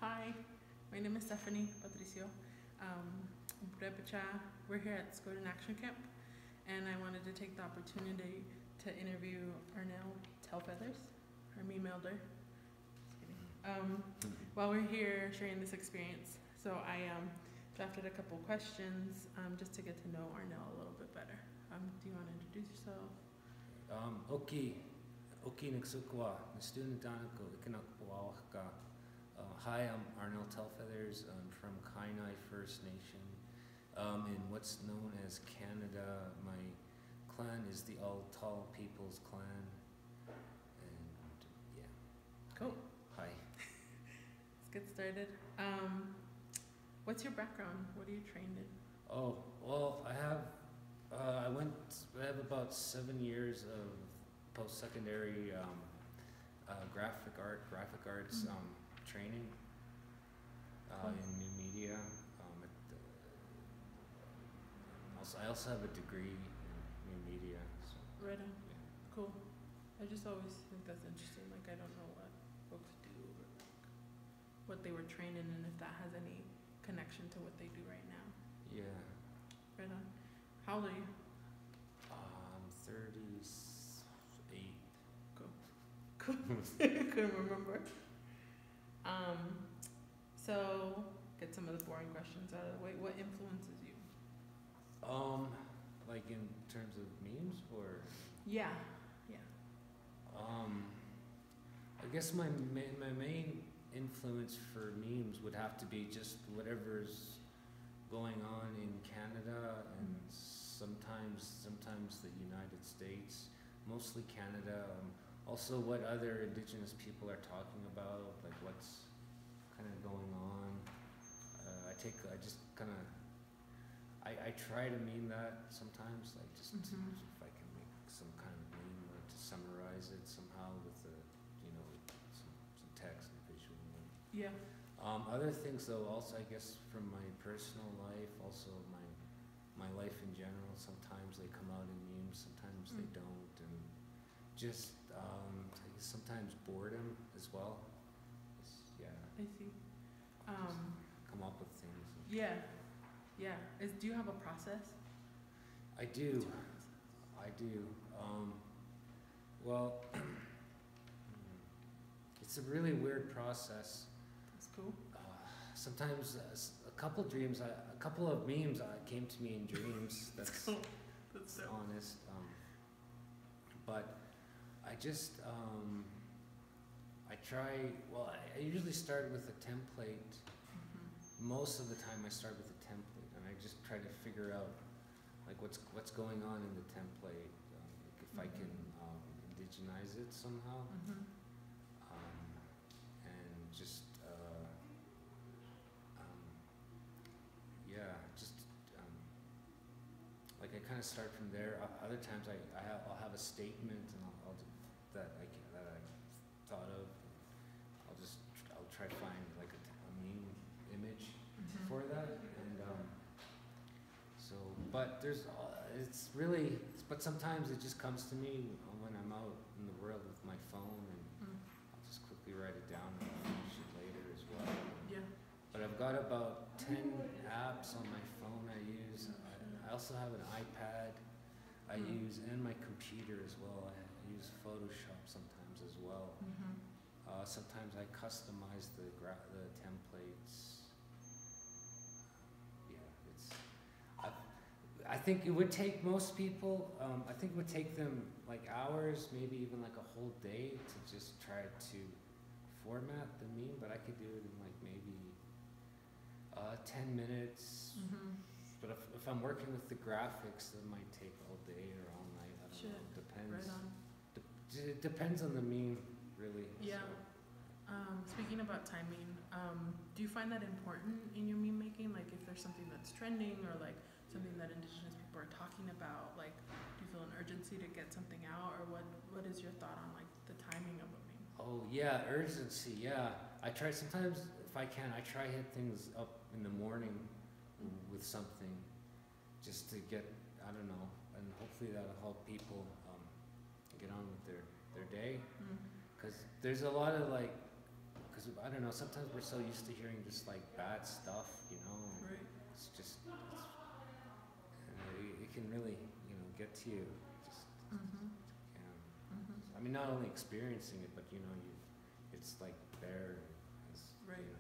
Hi, my name is Stephanie Patricio. We're here at SKODEN Action Camp, and I wanted to take the opportunity to interview Arnell Tailfeathers, her meme elder. Just kidding. While we're here sharing this experience, so I drafted a couple questions just to get to know Arnell a little bit better. Do you want to introduce yourself? Hi, I'm Arnell Tailfeathers. I'm from Kainai First Nation in what's known as Canada. My clan is the All Tall People's Clan. And yeah. Cool. Hi. Let's get started. What's your background? What are you trained in? Oh, well, I have about 7 years of post-secondary graphic arts training in new media. I also have a degree in new media. So, Right on. yeah. Cool. I just always think that's interesting. Like, I don't know what folks do or like what they were trained in and if that has any connection to what they do right now. Yeah. Right on. How old are you? I'm 38. Cool. Couldn't remember. So get some of the boring questions out of the way. What influences you? Like in terms of memes or? Yeah. I guess my main influence for memes would have to be just whatever's going on in Canada and sometimes the United States, mostly Canada. Also, what other Indigenous people are talking about, like what's kind of going on. I try to meme that sometimes, like just if I can make some kind of meme or to summarize it somehow with some text and visual. Yeah. Other things though, also I guess from my personal life, also my life in general. Sometimes they come out in memes, sometimes they don't, and just I guess sometimes boredom as well. Yeah. I see. Come up with things. Yeah. Do you have a process? I do. Well, it's a really weird process. That's cool. Sometimes a couple of memes came to me in dreams. That's cool. That's so honest. But I just I try. Well, I usually start with a template. Most of the time, I start with a template, and I just try to figure out like what's going on in the template. Like if I can indigenize it somehow, and just like I kind of start from there. Other times I'll have a statement, and I'll that I thought of. I'll try to find like a meme image for that, and but sometimes it just comes to me when I'm out in the world with my phone, and I'll just quickly write it down and I'll finish it later as well. Yeah. But I've got about 10 apps on my phone I use. I also have an iPad I use, and my computer as well. I use Photoshop sometimes as well. Sometimes I customize the templates. Yeah, I think it would take most people. I think it would take them like hours, maybe even like a whole day to just try to format the meme. But I could do it in like maybe 10 minutes. But if I'm working with the graphics, it might take all day or all night. I don't know. Depends. Right on. It depends on the meme, really. Yeah. So. Speaking about timing, do you find that important in your meme making? Like if there's something that's trending or like something that Indigenous people are talking about, like do you feel an urgency to get something out, or what is your thought on like the timing of a meme? Oh yeah, urgency. Yeah, I try sometimes if I can. I try hit things up in the morning with something, just to get and hopefully that'll help people get on with their day. Because there's a lot of like because I don't know. Sometimes we're so used to hearing just like bad stuff, you know. And Right. it's just it can really, you know, get to you. Just Mhm. yeah. Mhm. I mean, not only experiencing it, but you know, it's like there. As, Right. You know,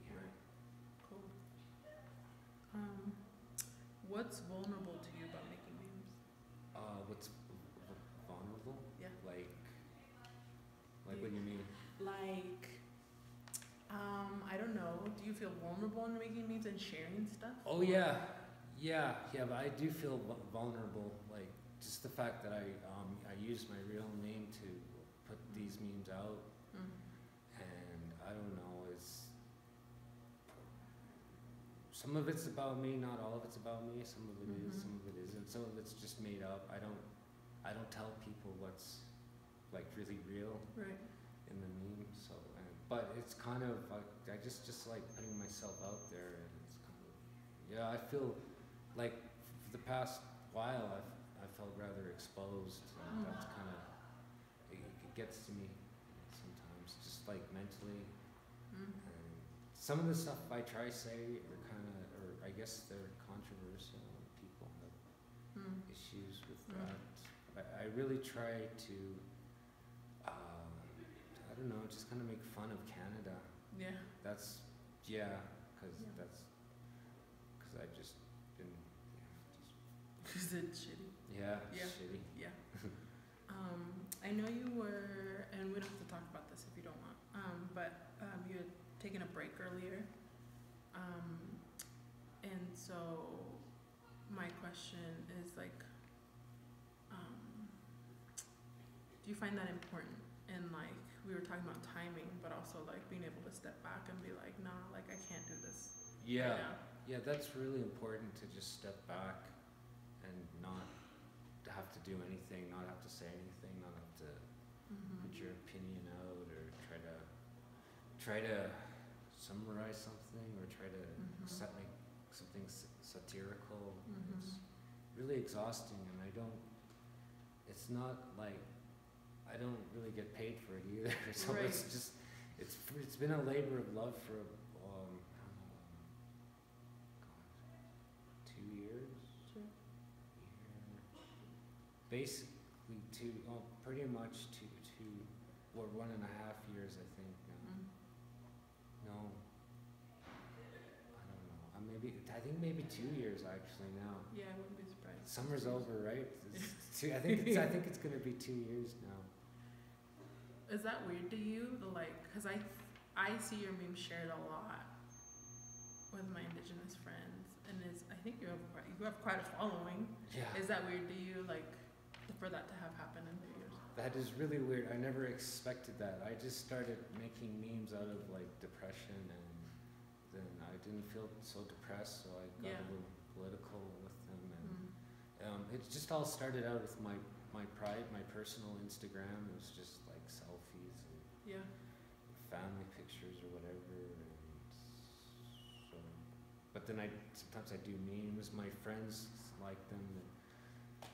yeah. Right. Cool. What's vulnerable to you about making memes? What's vulnerable? Yeah. Like what do you mean? Like, I don't know. Do you feel vulnerable in making memes and sharing stuff? Oh yeah, but I do feel vulnerable. Like just the fact that I use my real name to put these memes out, and I don't know. It's some of it's about me, not all of it's about me. Some of it is, some of it isn't. Some of it's just made up. I don't tell people what's like really real Right. in the meme. So, but it's kind of like I just like putting myself out there, and it's kind of I feel like for the past while I felt rather exposed, and that's kind of it gets to me sometimes, just like mentally. And some of the stuff I try say are kind of, or I guess they're controversial. People have issues with that. I really try to, I don't know, just kind of make fun of Canada. Yeah. That's, because I've just been, Is it shitty? Yeah. Yeah. Shitty. Yeah. I know you were, and we don't have to talk about this if you don't want, but you had taken a break earlier. And so my question is like, do you find that important? And like, we were talking about timing, but also like being able to step back and be like, nah, like I can't do this. Yeah. Right now. Yeah, that's really important to just step back and not have to do anything, not have to say anything, not have to put your opinion out or try to summarize something or try to make something satirical. It's really exhausting, and it's not like I don't really get paid for it either. So Right. it's just it's been a labor of love for 2 years. Sure. Basically pretty much two or 1.5 years, I think now. No, I don't know. I think maybe 2 years actually now. Yeah, I wouldn't be surprised. Summer's over, right? I think it's gonna be 2 years now. Is that weird to you? Cause I see your memes shared a lot with my Indigenous friends, and I think you have quite a following. Yeah. Is that weird to you? Like, for that to have happened in 2 years? That is really weird. I never expected that. I just started making memes out of like depression, and then I didn't feel so depressed, so I got a little political with them, and it just all started out with my personal Instagram. It was just like selfies and family pictures or whatever, and so. But then sometimes I do memes. My friends like them, and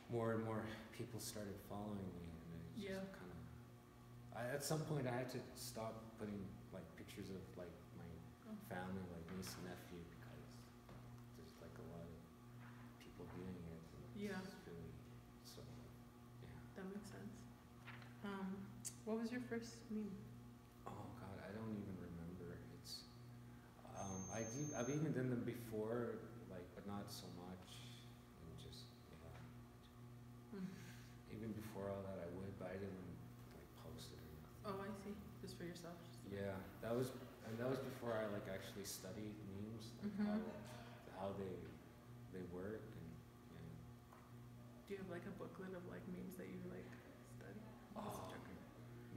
more people started following me, and it just kind of. At some point, I had to stop putting like pictures of like my family, like niece and nephew, because there's like a lot of people doing it. And it's really so. Yeah. That makes sense. What was your first meme? Oh God, I don't even remember. It's I've even done them before, like, but not so much, and just even before all that I would, but I didn't like post it or nothing. Oh, I see. Just for yourself. Yeah, that was before I like actually studied memes, like how they work, and Do you have like a booklet of like memes that you like study?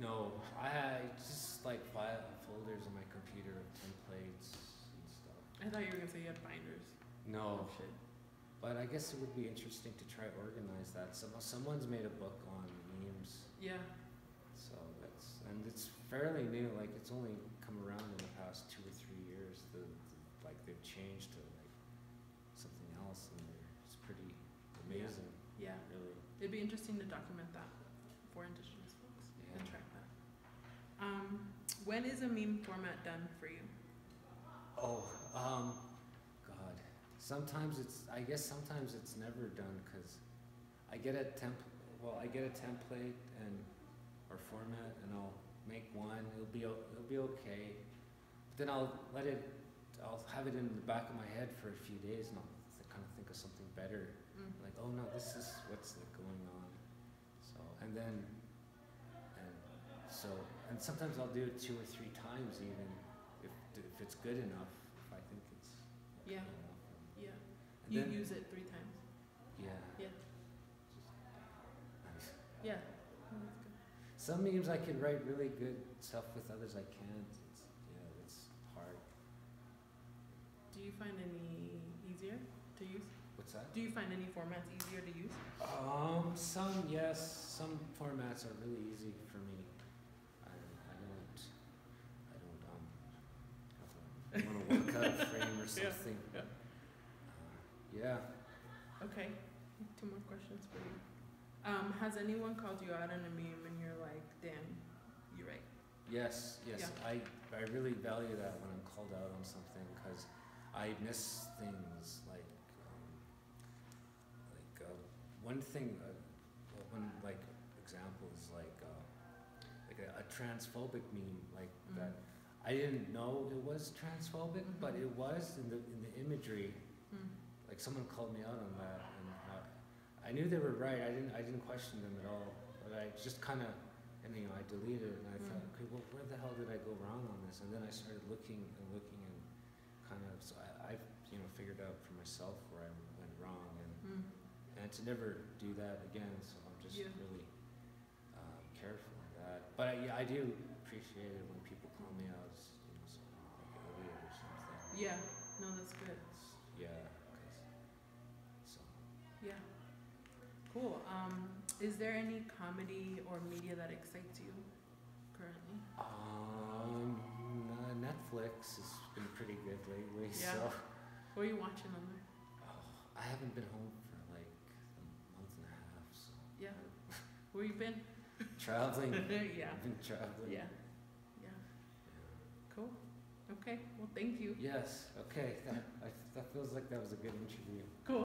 No, I just like file folders on my computer of templates and stuff. I thought you were gonna say you had binders. No, Oh shit. but I guess it would be interesting to try organize that. Someone's made a book on memes, Yeah. so it's fairly new. Like it's only come around in the past 2 or 3 years. Like they've changed to like something else, and it's pretty amazing. Yeah. Really. It'd be interesting to document that for Indigenous folks and track that. When is a meme format done for you? Oh, God. Sometimes I guess sometimes it's never done because I get a template and or format, and I'll make one. It'll be okay. But then I'll have it in the back of my head for a few days, and I'll kind of think of something better. Like, oh no, this is what's going on. So and sometimes I'll do it 2 or 3 times even if it's good enough. If I think it's Yeah. good enough. Yeah. And You then, use it 3 times. yeah. Yeah. Nice. Yeah. Oh, that's good. Some memes I can write really good stuff with, others I can't. It's hard. Do you find any easier to use? What's that? Do you find any formats easier to use? Some yes. Some formats are really easy for me. I want to work out a frame or something. Yeah. Okay. 2 more questions for you. Has anyone called you out on a meme and you're like, damn, you're right? Yes. Yeah. I really value that when I'm called out on something because I miss things like one thing. One example is like a transphobic meme that. I didn't know it was transphobic, but it was in the imagery. Like someone called me out on that, and I knew they were right. I didn't question them at all, but I just kind of, I deleted it, and I thought, okay, well, where the hell did I go wrong on this? And then I started looking, and kind of, so I figured out for myself where I went wrong, and to never do that again. So I'm just really careful of that. But I do appreciate it when people call me out as something like an idiot or something. Yeah. No, that's good. Yeah. Cool. Is there any comedy or media that excites you currently? Netflix has been pretty good lately. Yeah. So. What are you watching on there? I haven't been home for like a month and a half. So. Yeah. Where you been? Traveling. Yeah. I've been traveling. Yeah. Cool. Okay. Well, thank you. Yes. Okay. That feels like that was a good interview. Cool.